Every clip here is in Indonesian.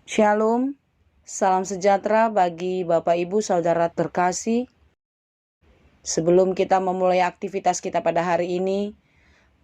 Shalom, salam sejahtera bagi Bapak Ibu Saudara terkasih. Sebelum kita memulai aktivitas kita pada hari ini,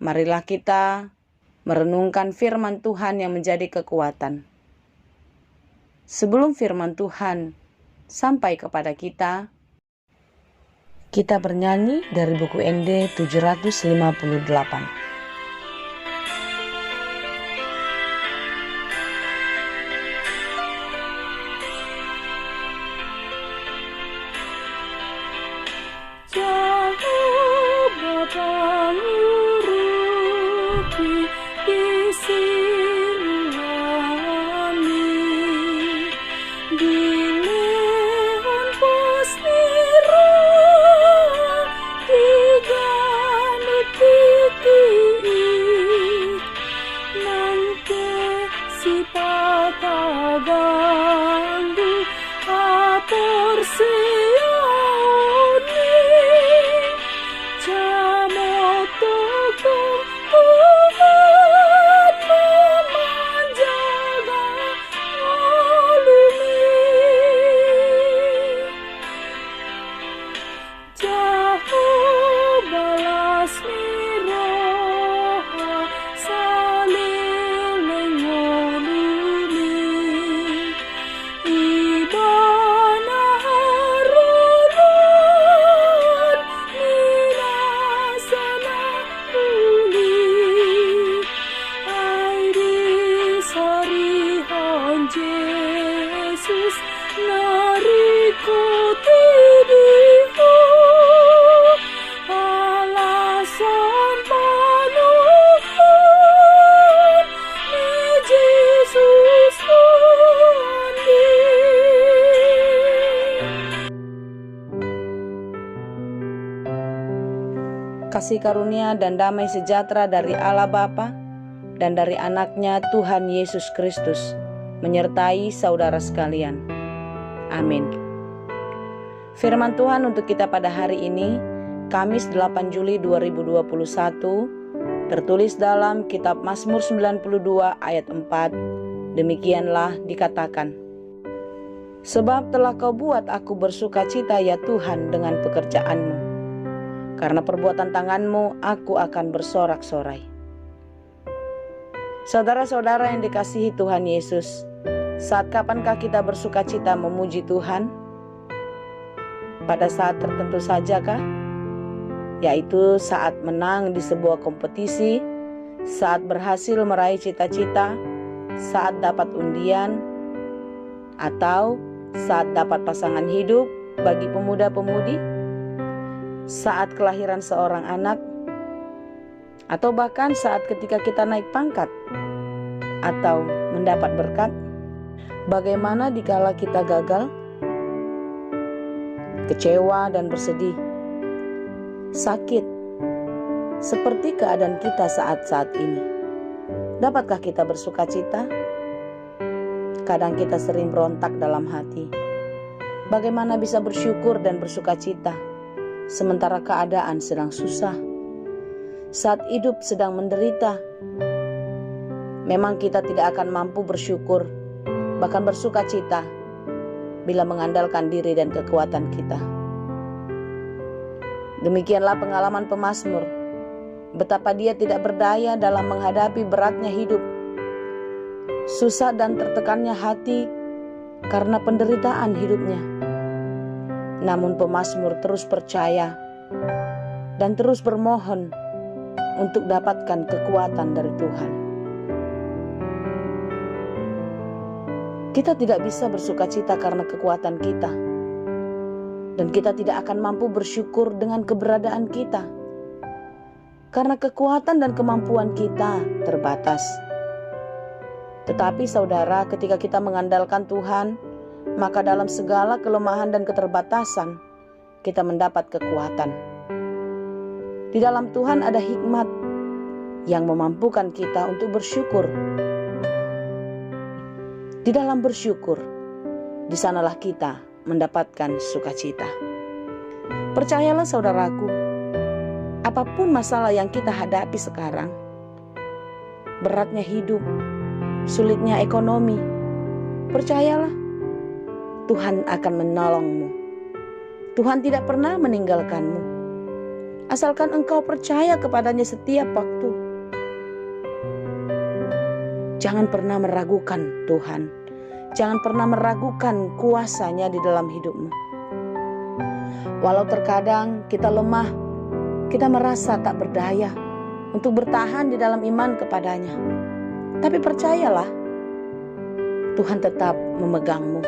marilah kita merenungkan firman Tuhan yang menjadi kekuatan. Sebelum firman Tuhan sampai kepada kita bernyanyi dari buku ND 758. Kasih karunia dan damai sejahtera dari Allah Bapa dan dari anaknya Tuhan Yesus Kristus menyertai saudara sekalian. Amin. Firman Tuhan untuk kita pada hari ini, Kamis 8 Juli 2021, tertulis dalam kitab Mazmur 92 ayat 4. Demikianlah dikatakan, sebab telah kau buat aku bersukacita ya Tuhan dengan pekerjaanmu. Karena perbuatan tanganmu, aku akan bersorak-sorai. Saudara-saudara yang dikasihi Tuhan Yesus, saat kapankah kita bersukacita memuji Tuhan? Pada saat tertentu sajakah? Yaitu saat menang di sebuah kompetisi, saat berhasil meraih cita-cita, saat dapat undian, atau saat dapat pasangan hidup bagi pemuda-pemudi, saat kelahiran seorang anak, atau bahkan saat ketika kita naik pangkat atau mendapat berkat. Bagaimana dikala kita gagal, kecewa dan bersedih, sakit, seperti keadaan kita saat-saat ini? Dapatkah kita bersukacita? Kadang kita sering berontak dalam hati. Bagaimana bisa bersyukur dan bersukacita sementara keadaan sedang susah, saat hidup sedang menderita? Memang kita tidak akan mampu bersyukur, bahkan bersukacita, bila mengandalkan diri dan kekuatan kita. Demikianlah pengalaman pemazmur, betapa dia tidak berdaya dalam menghadapi beratnya hidup, susah dan tertekannya hati karena penderitaan hidupnya. Namun pemazmur terus percaya dan terus bermohon untuk dapatkan kekuatan dari Tuhan. Kita tidak bisa bersukacita karena kekuatan kita, dan kita tidak akan mampu bersyukur dengan keberadaan kita, karena kekuatan dan kemampuan kita terbatas. Tetapi saudara, ketika kita mengandalkan Tuhan, maka dalam segala kelemahan dan keterbatasan, kita mendapat kekuatan. Di dalam Tuhan ada hikmat yang memampukan kita untuk bersyukur. Di dalam bersyukur, di sanalah kita mendapatkan sukacita. Percayalah saudaraku, apapun masalah yang kita hadapi sekarang, beratnya hidup, sulitnya ekonomi, Percayalah, Tuhan akan menolongmu. Tuhan tidak pernah meninggalkanmu. Asalkan engkau percaya kepadanya setiap waktu. Jangan pernah meragukan Tuhan. Jangan pernah meragukan kuasa-Nya di dalam hidupmu. Walau terkadang kita lemah, kita merasa tak berdaya untuk bertahan di dalam iman kepadanya. Tapi percayalah, Tuhan tetap memegangmu.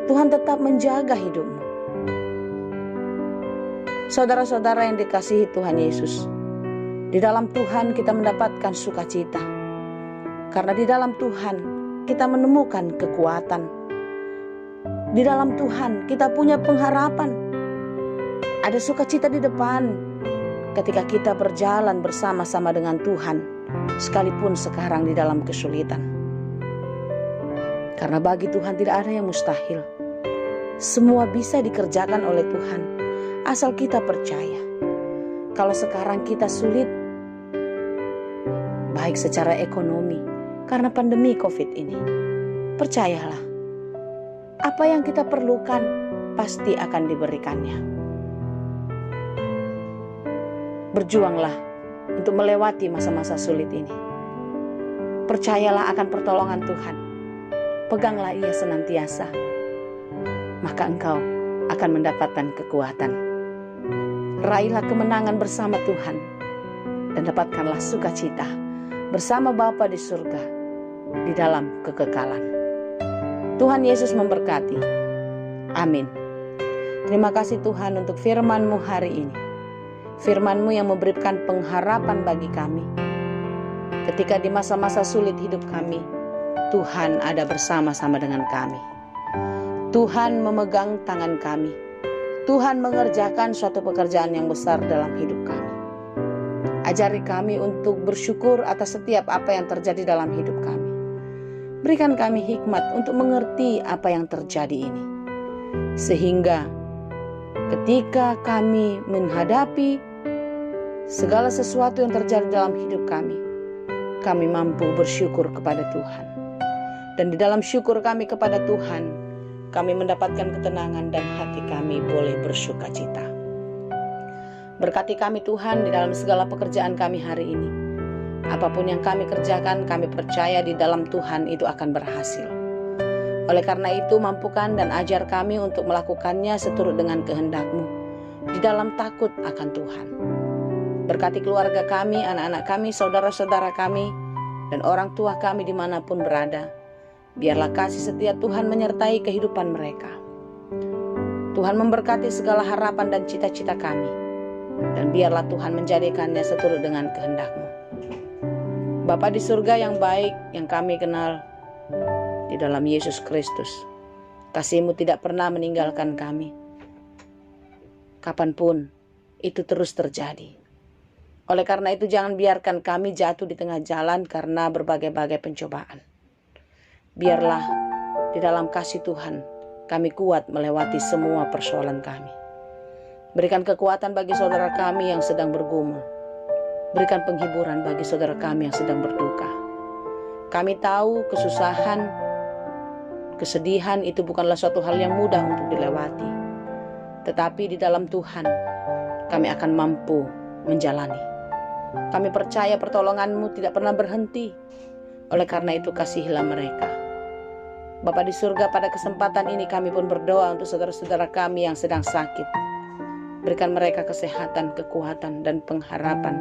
Tuhan tetap menjaga hidupmu. Saudara-saudara yang dikasihi Tuhan Yesus, di dalam Tuhan kita mendapatkan sukacita. Karena di dalam Tuhan kita menemukan kekuatan. Di dalam Tuhan kita punya pengharapan. Ada sukacita di depan ketika kita berjalan bersama-sama dengan Tuhan, sekalipun sekarang di dalam kesulitan. Karena bagi Tuhan tidak ada yang mustahil. Semua bisa dikerjakan oleh Tuhan, asal kita percaya. Kalau sekarang kita sulit, baik secara ekonomi, karena pandemi COVID ini, percayalah, apa yang kita perlukan pasti akan diberikannya. Berjuanglah untuk melewati masa-masa sulit ini. Percayalah akan pertolongan Tuhan. Peganglah Ia senantiasa, maka engkau akan mendapatkan kekuatan. Raihlah kemenangan bersama Tuhan dan dapatkanlah sukacita bersama Bapa di surga di dalam kekekalan. Tuhan Yesus memberkati. Amin. Terima kasih Tuhan untuk firman-Mu hari ini. Firman-Mu yang memberikan pengharapan bagi kami. Ketika di masa-masa sulit hidup kami, Tuhan ada bersama-sama dengan kami. Tuhan memegang tangan kami. Tuhan mengerjakan suatu pekerjaan yang besar dalam hidup kami. Ajari kami untuk bersyukur atas setiap apa yang terjadi dalam hidup kami. Berikan kami hikmat untuk mengerti apa yang terjadi ini. Sehingga ketika kami menghadapi segala sesuatu yang terjadi dalam hidup kami mampu bersyukur kepada Tuhan. Dan di dalam syukur kami kepada Tuhan, kami mendapatkan ketenangan dan hati kami boleh bersukacita. Berkati kami Tuhan di dalam segala pekerjaan kami hari ini. Apapun yang kami kerjakan, kami percaya di dalam Tuhan itu akan berhasil. Oleh karena itu, mampukan dan ajar kami untuk melakukannya seturut dengan kehendak-Mu, di dalam takut akan Tuhan. Berkati keluarga kami, anak-anak kami, saudara-saudara kami, dan orang tua kami dimanapun berada. Biarlah kasih setia Tuhan menyertai kehidupan mereka. Tuhan memberkati segala harapan dan cita-cita kami. Dan biarlah Tuhan menjadikannya seturut dengan kehendak-Mu. Bapa di surga yang baik, yang kami kenal di dalam Yesus Kristus, kasih-Mu tidak pernah meninggalkan kami. Kapanpun itu terus terjadi. Oleh karena itu jangan biarkan kami jatuh di tengah jalan karena berbagai-bagai pencobaan. Biarlah di dalam kasih Tuhan kami kuat melewati semua persoalan kami. Berikan kekuatan bagi saudara kami yang sedang bergumul. Berikan penghiburan bagi saudara kami yang sedang berduka. Kami tahu kesusahan, kesedihan itu bukanlah suatu hal yang mudah untuk dilewati. Tetapi di dalam Tuhan kami akan mampu menjalani. Kami percaya pertolongan-Mu tidak pernah berhenti. Oleh karena itu kasihilah mereka. Bapa di surga, pada kesempatan ini kami pun berdoa untuk saudara-saudara kami yang sedang sakit. Berikan mereka kesehatan, kekuatan, dan pengharapan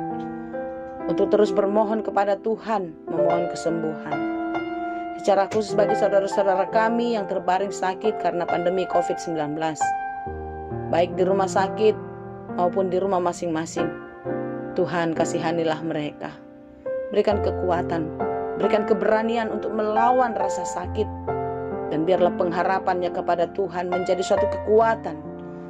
untuk terus bermohon kepada Tuhan, memohon kesembuhan. Secara khusus bagi saudara-saudara kami yang terbaring sakit karena pandemi COVID-19, baik di rumah sakit maupun di rumah masing-masing, Tuhan kasihanilah mereka. Berikan kekuatan, berikan keberanian untuk melawan rasa sakit. Dan biarlah pengharapannya kepada Tuhan menjadi suatu kekuatan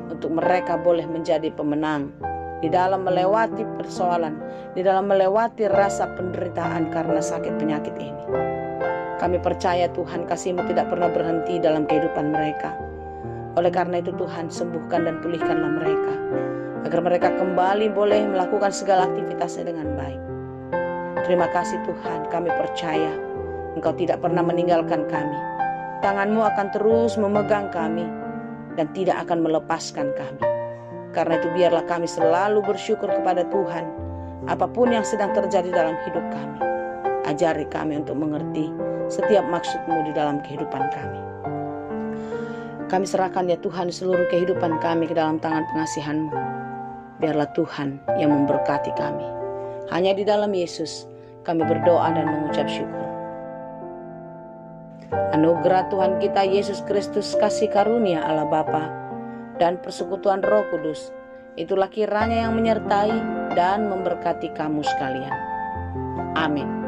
untuk mereka boleh menjadi pemenang di dalam melewati persoalan, di dalam melewati rasa penderitaan karena sakit penyakit ini. Kami percaya Tuhan kasih-Mu tidak pernah berhenti dalam kehidupan mereka. Oleh karena itu Tuhan sembuhkan dan pulihkanlah mereka, agar mereka kembali boleh melakukan segala aktivitasnya dengan baik. Terima kasih Tuhan, kami percaya Engkau tidak pernah meninggalkan kami. Tangan-Mu akan terus memegang kami dan tidak akan melepaskan kami. Karena itu biarlah kami selalu bersyukur kepada Tuhan, apapun yang sedang terjadi dalam hidup kami. Ajari kami untuk mengerti setiap maksud-Mu di dalam kehidupan kami. Kami serahkan ya Tuhan seluruh kehidupan kami ke dalam tangan pengasihan-Mu. Biarlah Tuhan yang memberkati kami. Hanya di dalam Yesus kami berdoa dan mengucap syukur. Anugerah Tuhan kita Yesus Kristus, kasih karunia Allah Bapa dan persekutuan Roh Kudus, itulah kiranya yang menyertai dan memberkati kamu sekalian. Amin.